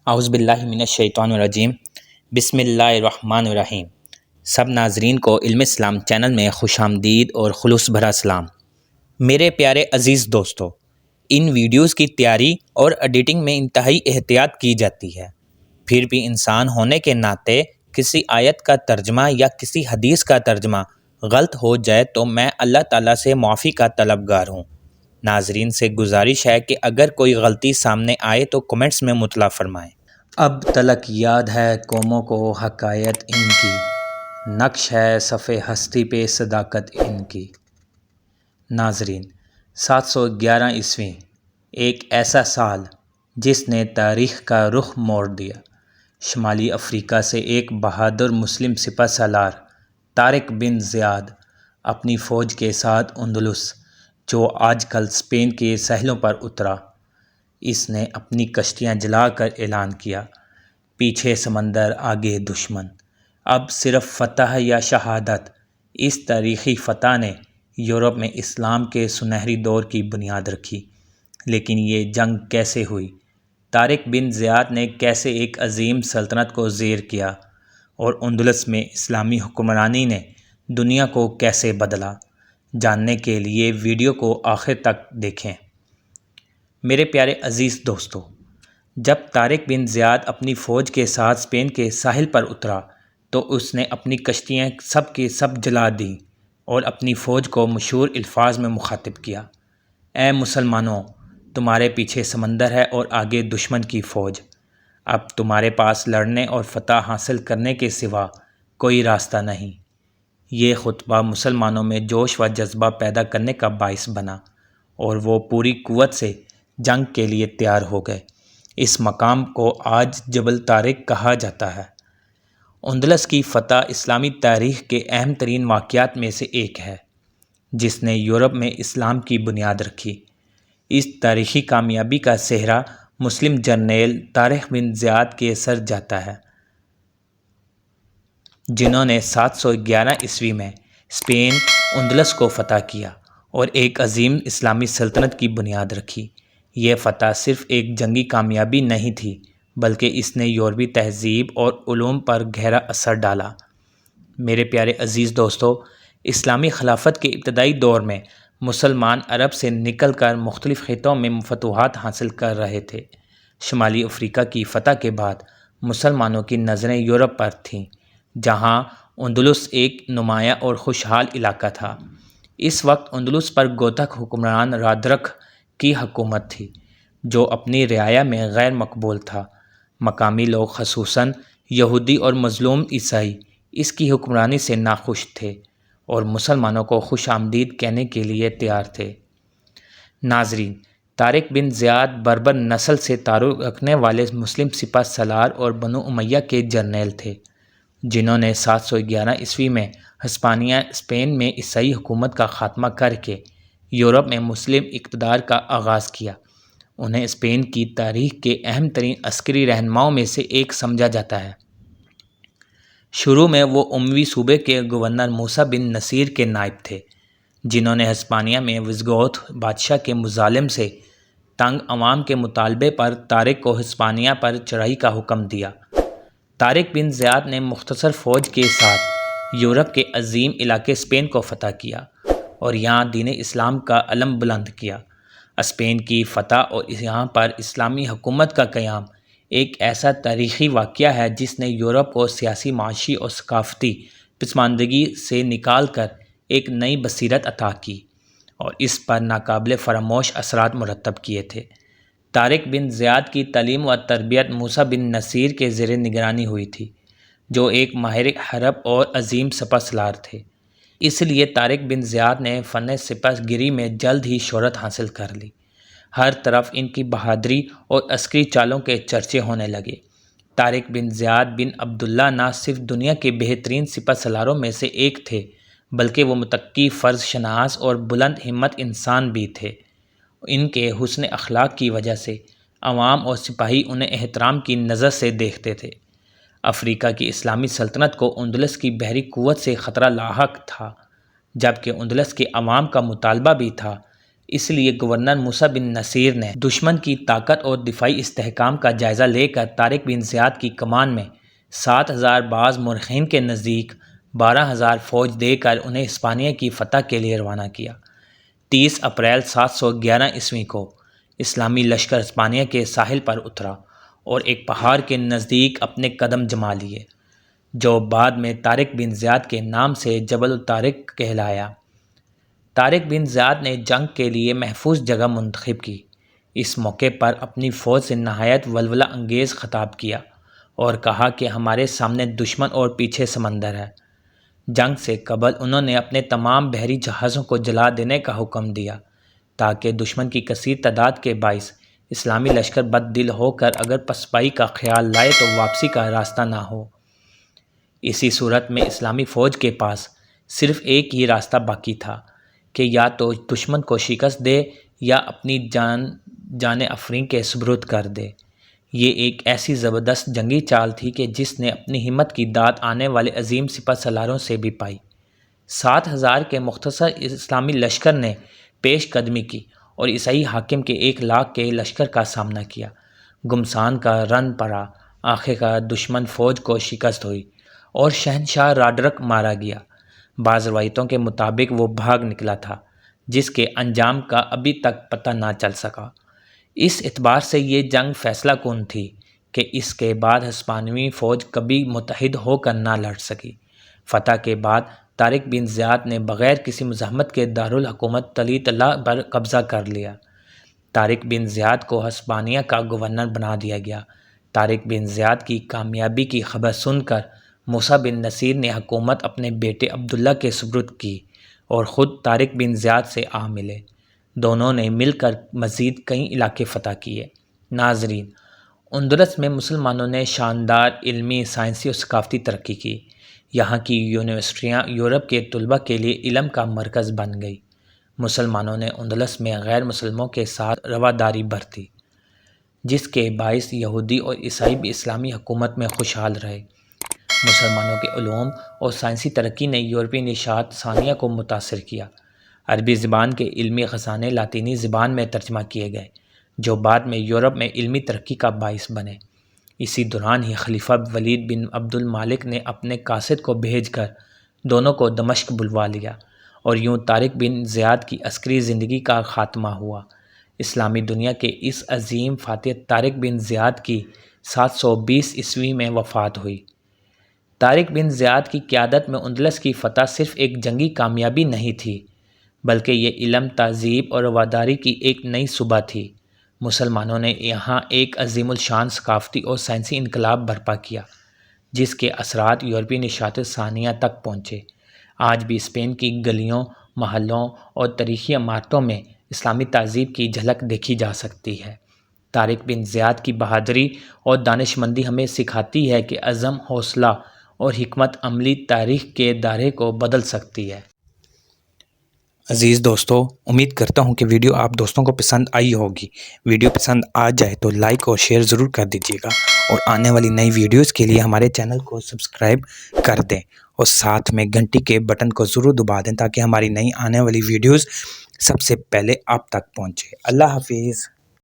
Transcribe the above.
اعوذ باللہ من الشیطان الرجیم بسم اللہ الرحمن الرحیم۔ سب ناظرین کو علم اسلام چینل میں خوش آمدید اور خلوص بھرا سلام۔ میرے پیارے عزیز دوستو، ان ویڈیوز کی تیاری اور ایڈیٹنگ میں انتہائی احتیاط کی جاتی ہے، پھر بھی انسان ہونے کے ناطے کسی آیت کا ترجمہ یا کسی حدیث کا ترجمہ غلط ہو جائے تو میں اللہ تعالیٰ سے معافی کا طلبگار ہوں۔ ناظرین سے گزارش ہے کہ اگر کوئی غلطی سامنے آئے تو کمنٹس میں مطلع فرمائیں۔ اب تلک یاد ہے قوموں کو حکایت ان کی، نقش ہے صف ہستی پہ صداقت ان کی۔ ناظرین، 711 عیسوی ایک ایسا سال جس نے تاریخ کا رخ موڑ دیا۔ شمالی افریقہ سے ایک بہادر مسلم سپہ سالار طارق بن زیاد اپنی فوج کے ساتھ اندلس، جو آج کل اسپین کے ساحلوں پر اترا۔ اس نے اپنی کشتیاں جلا کر اعلان کیا، پیچھے سمندر آگے دشمن، اب صرف فتح یا شہادت۔ اس تاریخی فتح نے یورپ میں اسلام کے سنہری دور کی بنیاد رکھی۔ لیکن یہ جنگ کیسے ہوئی؟ طارق بن زیاد نے کیسے ایک عظیم سلطنت کو زیر کیا؟ اور اندلس میں اسلامی حکمرانی نے دنیا کو کیسے بدلا؟ جاننے کے لیے ویڈیو کو آخر تک دیکھیں۔ میرے پیارے عزیز دوستو، جب طارق بن زیاد اپنی فوج کے ساتھ اسپین کے ساحل پر اترا تو اس نے اپنی کشتیاں سب کی سب جلا دیں اور اپنی فوج کو مشہور الفاظ میں مخاطب کیا: اے مسلمانوں، تمہارے پیچھے سمندر ہے اور آگے دشمن کی فوج۔ اب تمہارے پاس لڑنے اور فتح حاصل کرنے کے سوا کوئی راستہ نہیں۔ یہ خطبہ مسلمانوں میں جوش و جذبہ پیدا کرنے کا باعث بنا اور وہ پوری قوت سے جنگ کے لیے تیار ہو گئے۔ اس مقام کو آج جبل طارق کہا جاتا ہے۔ اندلس کی فتح اسلامی تاریخ کے اہم ترین واقعات میں سے ایک ہے، جس نے یورپ میں اسلام کی بنیاد رکھی۔ اس تاریخی کامیابی کا سہرا مسلم جرنیل طارق بن زیاد کے سر جاتا ہے، جنہوں نے 711 عیسوی میں اسپین اندلس کو فتح کیا اور ایک عظیم اسلامی سلطنت کی بنیاد رکھی۔ یہ فتح صرف ایک جنگی کامیابی نہیں تھی، بلکہ اس نے یورپی تہذیب اور علوم پر گہرا اثر ڈالا۔ میرے پیارے عزیز دوستو، اسلامی خلافت کے ابتدائی دور میں مسلمان عرب سے نکل کر مختلف خطوں میں فتوحات حاصل کر رہے تھے۔ شمالی افریقہ کی فتح کے بعد مسلمانوں کی نظریں یورپ پر تھیں، جہاں اندلس ایک نمایاں اور خوشحال علاقہ تھا۔ اس وقت اندلس پر گوتھک حکمران رادرک کی حکومت تھی، جو اپنی رعایا میں غیر مقبول تھا۔ مقامی لوگ، خصوصاً یہودی اور مظلوم عیسائی، اس کی حکمرانی سے ناخوش تھے اور مسلمانوں کو خوش آمدید کہنے کے لیے تیار تھے۔ ناظرین، طارق بن زیاد بربر نسل سے تعلق رکھنے والے مسلم سپہ سالار اور بنو امیہ کے جرنیل تھے، جنہوں نے 711 عیسوی میں ہسپانیہ اسپین میں عیسائی حکومت کا خاتمہ کر کے یورپ میں مسلم اقتدار کا آغاز کیا۔ انہیں اسپین کی تاریخ کے اہم ترین عسکری رہنماؤں میں سے ایک سمجھا جاتا ہے۔ شروع میں وہ اموی صوبے کے گورنر موسیٰ بن نصیر کے نائب تھے، جنہوں نے ہسپانیہ میں وزگوتھ بادشاہ کے مظالم سے تنگ عوام کے مطالبے پر طارق کو ہسپانیہ پر چڑھائی کا حکم دیا۔ طارق بن زیاد نے مختصر فوج کے ساتھ یورپ کے عظیم علاقے اسپین کو فتح کیا اور یہاں دین اسلام کا علم بلند کیا۔ اسپین کی فتح اور یہاں پر اسلامی حکومت کا قیام ایک ایسا تاریخی واقعہ ہے جس نے یورپ کو سیاسی، معاشی اور ثقافتی پسماندگی سے نکال کر ایک نئی بصیرت عطا کی اور اس پر ناقابل فراموش اثرات مرتب کیے تھے۔ طارق بن زیاد کی تعلیم و تربیت موسیٰ بن نصیر کے زیر نگرانی ہوئی تھی، جو ایک ماہر حرب اور عظیم سپہ سالار تھے۔ اس لیے طارق بن زیاد نے فن سپہ گیری میں جلد ہی شہرت حاصل کر لی۔ ہر طرف ان کی بہادری اور عسکری چالوں کے چرچے ہونے لگے۔ طارق بن زیاد بن عبداللہ نہ صرف دنیا کے بہترین سپہ سالاروں میں سے ایک تھے، بلکہ وہ متقی، فرض شناس اور بلند ہمت انسان بھی تھے۔ ان کے حسن اخلاق کی وجہ سے عوام اور سپاہی انہیں احترام کی نظر سے دیکھتے تھے۔ افریقہ کی اسلامی سلطنت کو اندلس کی بحری قوت سے خطرہ لاحق تھا، جبکہ اندلس کے عوام کا مطالبہ بھی تھا اس لیے گورنر موسیٰ بن نصیر نے دشمن کی طاقت اور دفاعی استحکام کا جائزہ لے کر طارق بن زیاد کی کمان میں 7,000 باز مورخین کے نزدیک 12,000 فوج دے کر انہیں ہسپانیہ کی فتح کے لیے روانہ کیا۔ 30 اپریل 711 عیسوی کو اسلامی لشکر ہسپانیہ کے ساحل پر اترا اور ایک پہاڑ کے نزدیک اپنے قدم جما لیے، جو بعد میں طارق بن زیاد کے نام سے جبل الطارق کہلایا۔ طارق بن زیاد نے جنگ کے لیے محفوظ جگہ منتخب کی۔ اس موقع پر اپنی فوج سے نہایت ولولہ انگیز خطاب کیا اور کہا کہ ہمارے سامنے دشمن اور پیچھے سمندر ہے۔ جنگ سے قبل انہوں نے اپنے تمام بحری جہازوں کو جلا دینے کا حکم دیا تاکہ دشمن کی کثیر تعداد کے باعث اسلامی لشکر بد دل ہو کر اگر پسپائی کا خیال لائے تو واپسی کا راستہ نہ ہو۔ اسی صورت میں اسلامی فوج کے پاس صرف ایک ہی راستہ باقی تھا کہ یا تو دشمن کو شکست دے یا اپنی جان افرین کے سپرد کر دے۔ یہ ایک ایسی زبردست جنگی چال تھی کہ جس نے اپنی ہمت کی داد آنے والے عظیم سپہ سالاروں سے بھی پائی۔ 7,000 کے مختصر اسلامی لشکر نے پیش قدمی کی اور عیسائی حاکم کے 1,00,000 کے لشکر کا سامنا کیا۔ گھمسان کا رن پڑا۔ آخرکار دشمن فوج کو شکست ہوئی اور شہنشاہ راڈرک مارا گیا۔ بعض روایتوں کے مطابق وہ بھاگ نکلا تھا، جس کے انجام کا ابھی تک پتہ نہ چل سکا۔ اس اعتبار سے یہ جنگ فیصلہ کن تھی کہ اس کے بعد ہسپانوی فوج کبھی متحد ہو کر نہ لڑ سکی۔ فتح کے بعد طارق بن زیاد نے بغیر کسی مزاحمت کے دارالحکومت طلیطلہ پر قبضہ کر لیا۔ طارق بن زیاد کو ہسپانیہ کا گورنر بنا دیا گیا۔ طارق بن زیاد کی کامیابی کی خبر سن کر موسیٰ بن نصیر نے حکومت اپنے بیٹے عبداللہ کے سپرد کی اور خود طارق بن زیاد سے آ ملے۔ دونوں نے مل کر مزید کئی علاقے فتح کیے۔ ناظرین، اندلس میں مسلمانوں نے شاندار علمی، سائنسی اور ثقافتی ترقی کی۔ یہاں کی یونیورسٹیاں یورپ کے طلباء کے لیے علم کا مرکز بن گئی۔ مسلمانوں نے اندلس میں غیر مسلموں کے ساتھ رواداری برتی، جس کے باعث یہودی اور عیسائی بھی اسلامی حکومت میں خوشحال رہے۔ مسلمانوں کے علوم اور سائنسی ترقی نے یورپی نشاط ثانیہ کو متاثر کیا۔ عربی زبان کے علمی خزانے لاطینی زبان میں ترجمہ کیے گئے، جو بعد میں یورپ میں علمی ترقی کا باعث بنے۔ اسی دوران ہی خلیفہ ولید بن عبد المالک نے اپنے قاصد کو بھیج کر دونوں کو دمشق بلوا لیا اور یوں طارق بن زیاد کی عسکری زندگی کا خاتمہ ہوا۔ اسلامی دنیا کے اس عظیم فاتح طارق بن زیاد کی 720 عیسوی میں وفات ہوئی۔ طارق بن زیاد کی قیادت میں اندلس کی فتح صرف ایک جنگی کامیابی نہیں تھی، بلکہ یہ علم، تہذیب اور رواداری کی ایک نئی صبح تھی۔ مسلمانوں نے یہاں ایک عظیم الشان ثقافتی اور سائنسی انقلاب برپا کیا، جس کے اثرات یورپی نشاط ثانیہ تک پہنچے۔ آج بھی اسپین کی گلیوں، محلوں اور تاریخی عمارتوں میں اسلامی تہذیب کی جھلک دیکھی جا سکتی ہے۔ طارق بن زیاد کی بہادری اور دانش مندی ہمیں سکھاتی ہے کہ عزم، حوصلہ اور حکمت عملی تاریخ کے دائرے کو بدل سکتی ہے۔ عزیز دوستو، امید کرتا ہوں کہ ویڈیو آپ دوستوں کو پسند آئی ہوگی۔ ویڈیو پسند آ جائے تو لائک اور شیئر ضرور کر دیجیے گا اور آنے والی نئی ویڈیوز کے لیے ہمارے چینل کو سبسکرائب کر دیں اور ساتھ میں گھنٹی کے بٹن کو ضرور دبا دیں تاکہ ہماری نئی آنے والی ویڈیوز سب سے پہلے آپ تک پہنچے۔ اللہ حافظ۔